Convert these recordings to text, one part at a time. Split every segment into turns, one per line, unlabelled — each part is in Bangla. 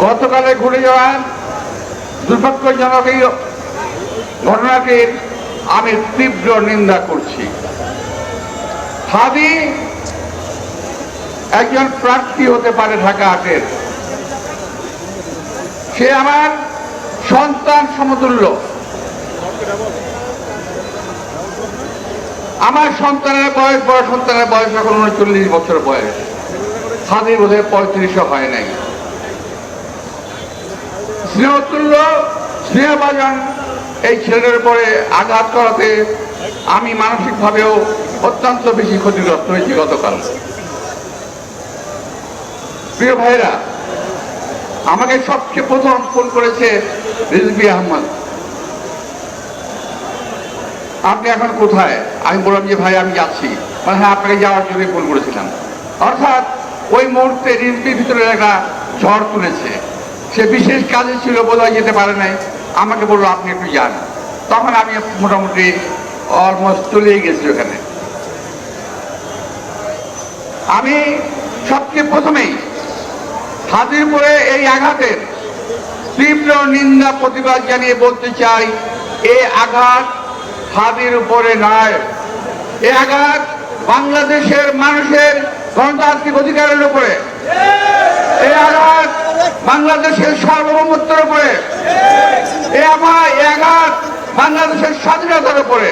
গতকালে ঘটে যাওয়া দুর্ভাগ্যজনক এই ঘটনাটির আমি তীব্র নিন্দা করছি। হাদি একজন প্রার্থী হতে পারে ঢাকা ৮-এর, সে আমার সন্তান সমতুল্য। আমার সন্তানের বয়স, বড় সন্তানের বয়স এখন ৩৯ বছর বয়স, হাদির বোধহয় ৩৫ও হয় নাই। স্নেহতুল্য, স্নেহভাজন এই ছেলের উপরে আঘাত করাতে আমি মানসিকভাবেও অত্যন্ত বেশি ক্ষতিগ্রস্ত হয়েছি গতকাল। প্রিয় ভাইরা, আমাকে সবচেয়ে প্রথম ফোন করেছে রিজভী আহমদ, আপনি এখন কোথায়? আমি বললাম যে ভাই আমি যাচ্ছি। মানে হ্যাঁ, আপনাকে যাওয়ার জন্য ফোন করেছিলাম। অর্থাৎ ওই মুহূর্তে রিজভীর ভিতরে একটা ঝড় তুলেছে, সে বিশেষ কাজে ছিল, বোধহয় যেতে পারে নাই, আমাকে বললো আপনি একটু যান। তখন আমি মোটামুটি অলমোস্ট চলেই গেছি ওখানে। আমি সবচেয়ে প্রথমেই হাদির উপরে এই আঘাতের তীব্র নিন্দা প্রতিবাদ জানিয়ে বলতে চাই, এই আঘাত হাদির উপরে নয়, এই আঘাত বাংলাদেশের মানুষের গণতান্ত্রিক অধিকারের উপরে, এই আঘাত বাংলাদেশের সার্বভৌমত্বের উপরে, এই আঘাত বাংলাদেশের স্বাধীনতার উপরে।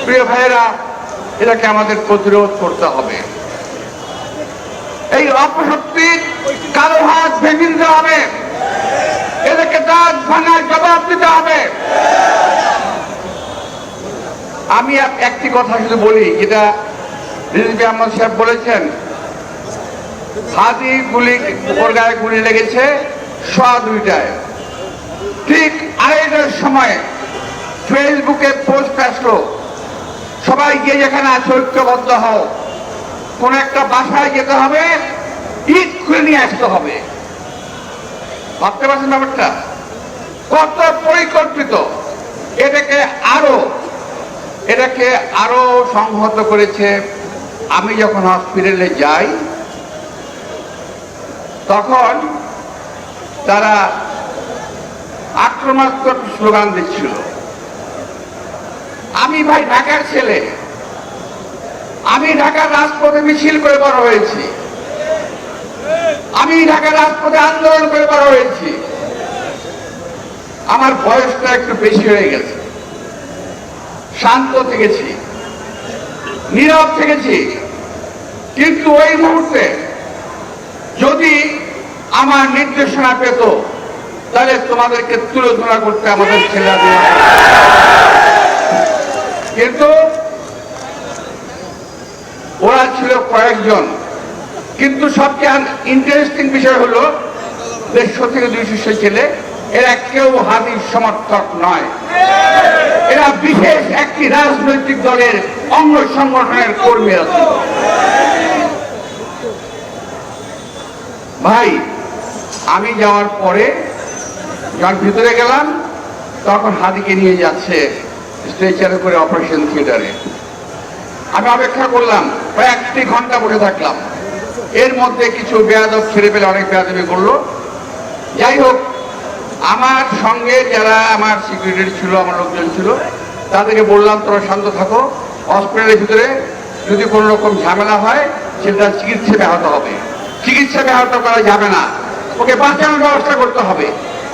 প্রিয় ভাইয়েরা, এটাকে আমাদের প্রতিরোধ করতে হবে। এই অপশক্তির কারো হাত ভেঙে দিতে হবে, এদেরকে দাঁত ভাঙার জবাব দিতে হবে। আমি একটি কথা শুধু বলি, যেটা রিজভী আহমদ সাহেব বলেছেন, হাদি গায়ে গুলি লেগেছে 2:15। ঠিক 2:30টার সময় ফেসবুকে পোস্ট আসলো, সবাই গিয়ে যেখানে আছে ঐক্যবদ্ধ হও, কোন একটা বাসায় যেতে হবে, ঈদ খুলে নিয়ে আসতে হবে। ভাবতে পারছেন ব্যাপারটা কত পরিকল্পিত? এটাকে আরো সংহত করেছে। আমি যখন হসপিটালে যাই তখন তারা আক্রমণাত্মক স্লোগান দিচ্ছিল। আমি ভাই ঢাকার ছেলে, আমি ঢাকার রাজপথে মিছিল করে বড় হয়েছি, আমি ঢাকার রাজপথে আন্দোলন করে বড় হয়েছি। আমার বয়সটা একটু বেশি হয়ে গেছে, শান্ত থেকেছি, নীরব থেকেছি, কিন্তু ওই মুহূর্তে যদি আমার নির্দেশনা পেত তাহলে তোমাদেরকে তুলোধনা করতে আমাদের ছেলেরা, কিন্তু ওরা ছিল কয়েকজন। কিন্তু সবচেয়ে ইন্টারেস্টিং বিষয় হলো 150 থেকে 200 ছেলে, এরা কেউ হাদির সমর্থক নয়, এরা বিশেষ একটি রাজনৈতিক দলের অঙ্গ সংগঠনের কর্মী আছে। ভাই, আমি যাওয়ার পরে যখন ভিতরে গেলাম তখন হাদিকে নিয়ে যাচ্ছে স্ট্রেচারে করে অপারেশন থিয়েটারে। আমি অপেক্ষা করলাম, প্রায় 1 ঘন্টা বসে থাকলাম। এর মধ্যে কিছু বেয়াদব ছেড়ে পেলে অনেক বেয়াদবি করলো। যাই হোক, আমার সঙ্গে যারা আমার সিকিউরিটি ছিল, আমার লোকজন ছিল, তাদেরকে বললাম তোরা শান্ত থাকো, হসপিটালের ভিতরে যদি কোনো রকম ঝামেলা হয় সেটা চিকিৎসা ব্যাহত হবে, চিকিৎসা ব্যাহত করা যাবে না, ওকে বাঁচানোর ব্যবস্থা করতে হবে।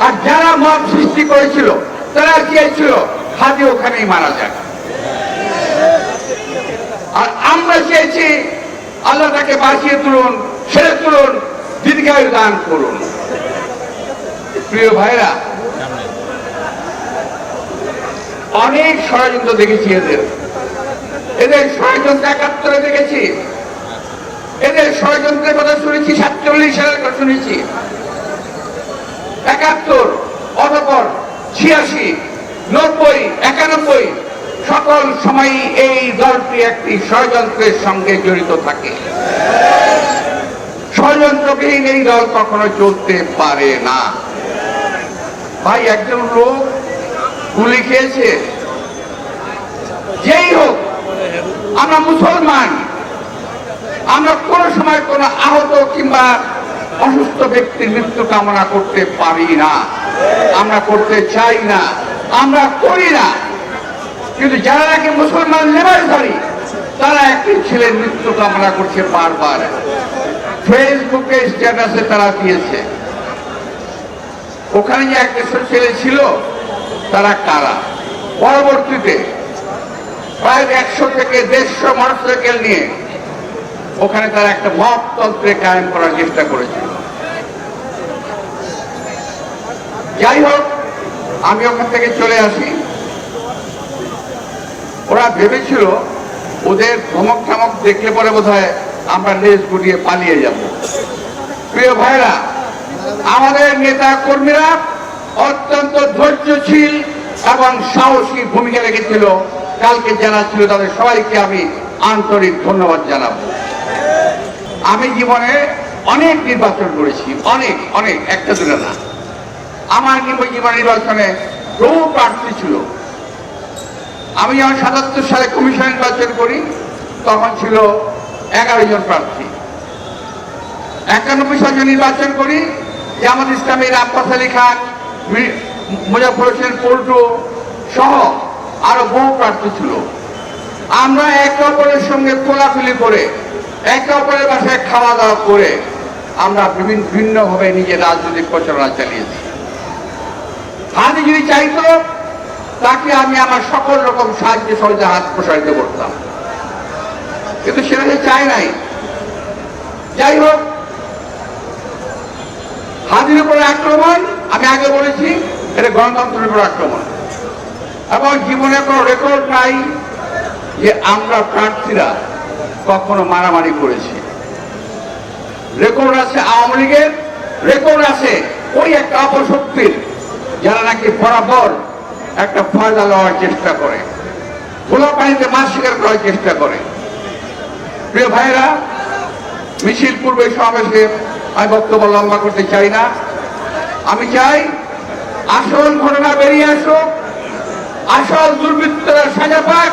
আর যারা মব সৃষ্টি করেছিল তারা চেয়েছিল হাদি ওখানেই মারা যাক, আর আমরা চেয়েছি আল্লাহ তাকে বাঁচিয়ে তুলুন, ছেড়ে তুলুন, দীর্ঘায়ু দান করুন। প্রিয় ভাইরা, অনেক ষড়যন্ত্র দেখেছি, এদের ষড়যন্ত্র 71-এ দেখেছি, এদের ষড়যন্ত্রের কথা শুনেছি, 47 সালের কথা শুনেছি, 71, অতঃপর 86, 90, 91, সকল সময় এই দলটি একটি ষড়যন্ত্রের সঙ্গে জড়িত থাকে। ষড়যন্ত্রবিহীন এই দল কখনো চলতে পারে না। ভাই, একজন লোক গুলি খেয়েছে, যেই হোক, আমরা মুসলমান, আমরা কোন সময় কোন আহত কিংবা অসুস্থ ব্যক্তির মৃত্যু কামনা করতে পারি না, আমরা করতে চাই না, আমরা করি না। কিন্তু যারা নাকি মুসলমান লেবাসধারী তারা একটি ছেলের মৃত্যু কামনা করছে বারবার, ফেসবুকে স্ট্যাটাসে তারা দিয়েছে। ওখানে যে একটা ছেলে ছিল তারা কারা? পরবর্তীতে প্রায় 100 থেকে 150 মোটরসাইকেল নিয়ে ওখানে তারা একটা মততন্ত্রে কায়েম করার চেষ্টা করেছিল। যাই হোক, আমি ওখান থেকে চলে আসি। ওরা ভেবেছিল ওদের ধমক ঠামক দেখলে পরে বোধহয় আমরা লেজ গুটিয়ে পালিয়ে যাব। প্রিয় ভাইরা, আমাদের নেতা কর্মীরা অত্যন্ত ধৈর্যশীল এবং সাহসী ভূমিকা রেখেছিল। কালকে যারা ছিল তাদের সবাইকে আমি আন্তরিক ধন্যবাদ জানাব। আমি জীবনে অনেক নির্বাচন করেছি, অনেক অনেক, একটা দুটো না। আমার জীবন নির্বাচনে বহু প্রার্থী ছিল। আমি যখন ৭৭ সালে কমিশন নির্বাচন করি তখন ছিল 11 জন প্রার্থী। 91 সালে নির্বাচন করি জামাত ইসলামীর আব্বাস আলী খান, মুজাফর হোসেন পল্টু সহ আরো বহু প্রার্থী ছিল। আমরা একে অপরের সঙ্গে কোলাকুলি করে, একে অপরের বাসায় খাওয়া দাওয়া করে আমরা ভিন্নভাবে নিজের রাজনৈতিক প্রচারণা চালিয়েছি। হাদি যদি চাইতো তাকে আমি আমার সকল রকম সাহায্য সহজে হাত প্রসারিত করতাম, কিন্তু সেটা সে চায় নাই। যাই হোক, হাদির উপরে আক্রমণ, আমি আগে বলেছি এটা গণতন্ত্রের উপর আক্রমণ, এবং জীবনে কোনো রেকর্ড নাই যে আমরা প্রার্থীরা কখনো মারামারি করেছি। রেকর্ড আছে আওয়ামী লীগের, রেকর্ড আছে ওই একটা অপশক্তির যারা নাকি বরাবর একটা ফায়দা লওয়ার চেষ্টা করে, খোলা পানিতে মাছ শিকার করার চেষ্টা করে। প্রিয় ভাইরা, মিছিল পূর্বে সমাবেশে আমি বক্তব্য লম্বা করতে চাই না। আমি চাই আসল ঘটনা বেরিয়ে আসুক, আসল দুর্বৃত্তরা সাজা পাক,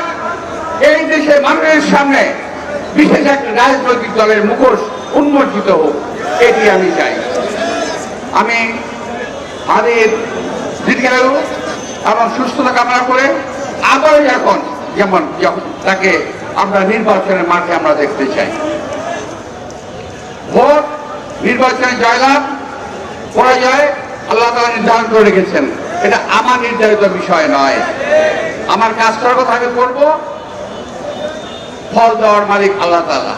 এই দেশে মানুষের সামনে বিশেষ একটা রাজনৈতিক দলের মুখোশ উন্মোচিত হোক, এটি আমি চাই। আমি হাদির দীর্ঘায়ু এবং সুস্থতা কামনা করে আবারও এখন যেমন তাকে আমরা নির্বাচনের মাঠে আমরা দেখতে চাই। ভোট, নির্বাচনে জয়লাভ পরাজয় আল্লাহ তাআলা নির্ধারণ করে রেখেছেন, এটা আমার নির্ধারিত বিষয় নয়। আমার কাজ করার কথা আমি করবো, ফল দেওয়ার মালিক আল্লাহ তাআলা।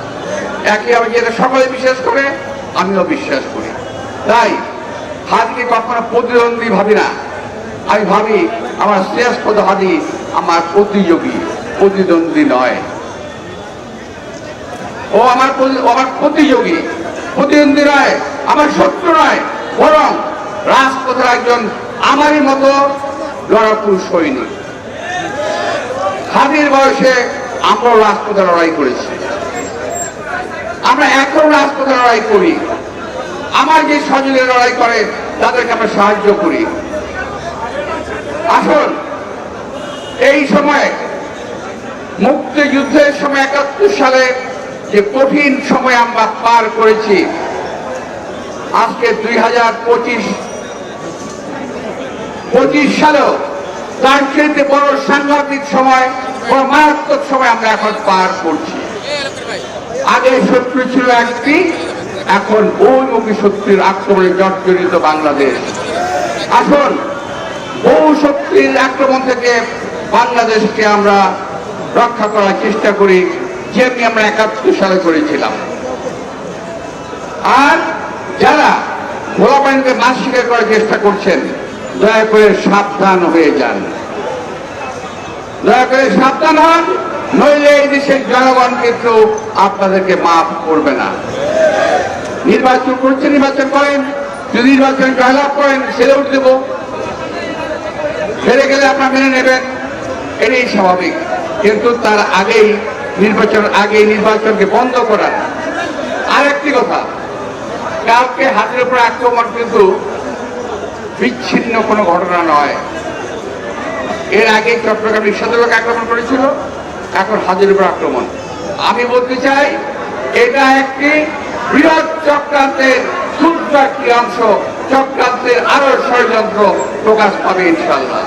একইভাবে যেটা সকলে বিশ্বাস করে আমিও বিশ্বাস করি। তাই হাদিকে কখনো প্রতিদ্বন্দ্বী ভাবি না, আমি ভাবি আমার শ্রেষ্ঠ হাদি আমার প্রতিযোগী, প্রতিদ্বন্দ্বী নয়। ও আমার প্রতিযোগী, প্রতিদ্বন্দ্বী নয়, আমার শত্রু নয়, বরং রাজপথের একজন আমারই মতো লড়াকু সৈনিক। হাদির বয়সে আমরাও রাজপথে লড়াই করেছি, আমরা এখন রাজপথে লড়াই করি। আমার যে সহযোগী লড়াই করে তাদেরকে আমরা সাহায্য করি। আসুন, এই সময় মুক্তিযুদ্ধের সময় 71 সালে যে কঠিন সময় আমরা পার করেছি, আজকে 2025 সালেও তার চেয়ে বড় সাংঘাতিক সময়, বড় মারাত্মক সময় আমরা এখন পার করছি। আগে শত্রু ছিল একটি, এখন বহুমুখী শক্তির আক্রমণে জর্জরিত বাংলাদেশ। আসুন, বহু শক্তির আক্রমণ থেকে বাংলাদেশকে আমরা রক্ষা করার চেষ্টা করি, যেমনি আমরা 71 সালে করেছিলাম। আর যারা খোলা পানিতে মাছ শিকার করার চেষ্টা করছেন, দয়া করে সাবধান হয়ে যান, দয়া করে সাবধান হন, নইলে এই দেশের জনগণ কিন্তু আপনাদেরকে মাফ করবে না। নির্বাচন করছেন, নির্বাচন করেন, যদি নির্বাচন জয়লাভ করেন ছেড়ে উঠে দেব, ফেরে গেলে আপনারা মেনে নেবেন, এটাই স্বাভাবিক। কিন্তু তার আগেই নির্বাচনকে বন্ধ করা। আর একটি কথা, কাউকে হাতের উপর আক্রমণ কিন্তু বিচ্ছিন্ন কোনো ঘটনা নয়। এর আগে চট্টগ্রাম রিকশাচালক আক্রমণ করেছিল, এখন হাতের উপর আক্রমণ। আমি বলতে চাই এটা একটি বৃহৎ চক্রান্তের ক্ষুদ্র একটি অংশ চক্রান্তের আরো ষড়যন্ত্র প্রকাশ পাবে ইনশাল্লাহ।